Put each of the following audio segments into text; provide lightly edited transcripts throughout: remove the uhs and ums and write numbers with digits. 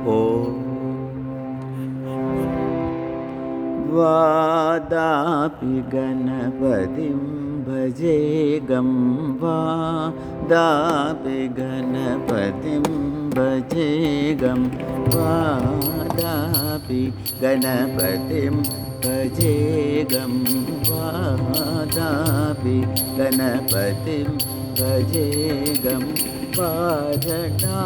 ॐ वादापि गणपतिं भजे गं वादापि गणपतिं भजे गं वादापि गणपतिं भजे गं वादापि गणपतिं भजे गं वारणा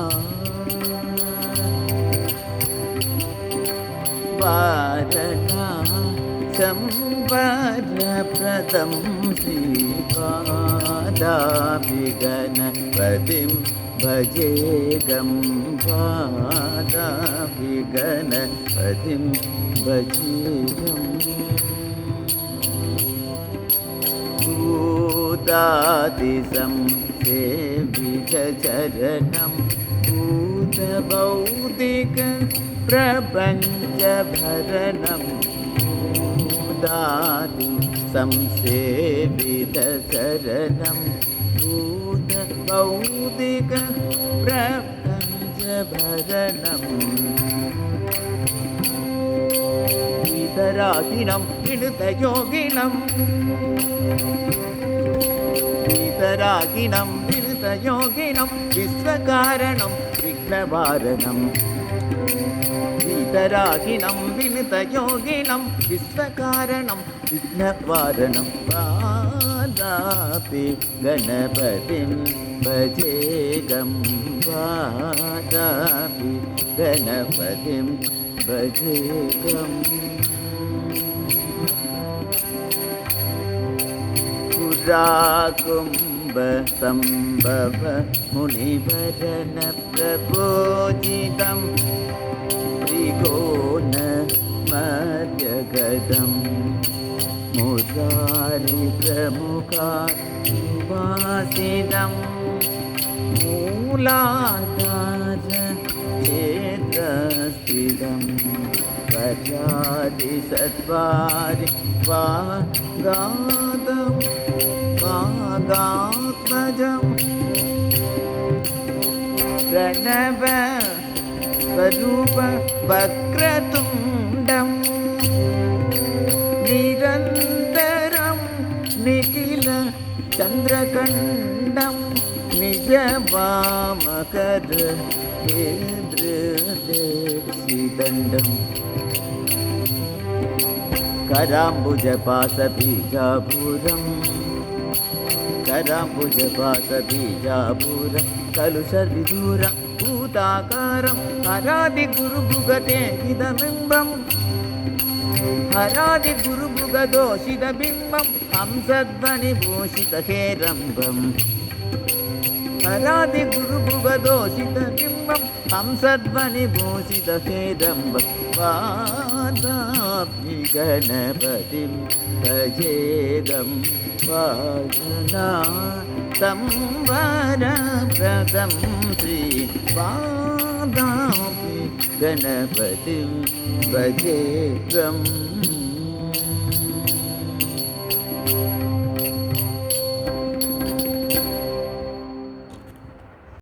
संवरप्रदं श्रीपादापि गणपतिं भजे गं पादापि गणपतिं भजे गम् भूतादिसंसेवितचरणं भूतभौतिक प्रपञ्चभरणं भूतादि संसेवितचरणं भूतभौतिक प्रपञ्चभरणम् वितरागिणं विनुतयोगिनं वितरागिणं विनुतयोगिनं विश्वकारणं विघ्नवारणं वितरागिणं विनुतयोगिनं विश्वकारणं विघ्नवारणं वादापि गणपतिं भजे गं वादापि गणपतिं भजे गम् पुराकुम्भसम्भव मुनिभरण प्रबोधितं त्रिकोणमध्यगतं मुरारिप्रमुखावासिनं मूलाधारक्षेत्रस्थितं परादिसत्वारि वागादं वागात्मजं प्रणव स्वरूप वक्रतुण्डं निरन्तरं निखिल चन्द्रकण्डं निजवामकर केन्द्रदेशिदण्डं कराम्बुजपाशबीजापुरं कराम्बुजपाशबीजापुरं कलुषविदूरं भूताकारं हरादिगुरुभुगते हिदबिम्बं हरादिगुरुभुगदोषितबिम्बं हंसध्वनिभूषितहेरम्बं हरादिगुरुभुगदोषितबिम्बं हंसध्वनिभूषितहेरम्बं वादापि गणपतिं भजे गं वाजना संवरप्रदं श्रीपादापि गणपतिं भजे गम्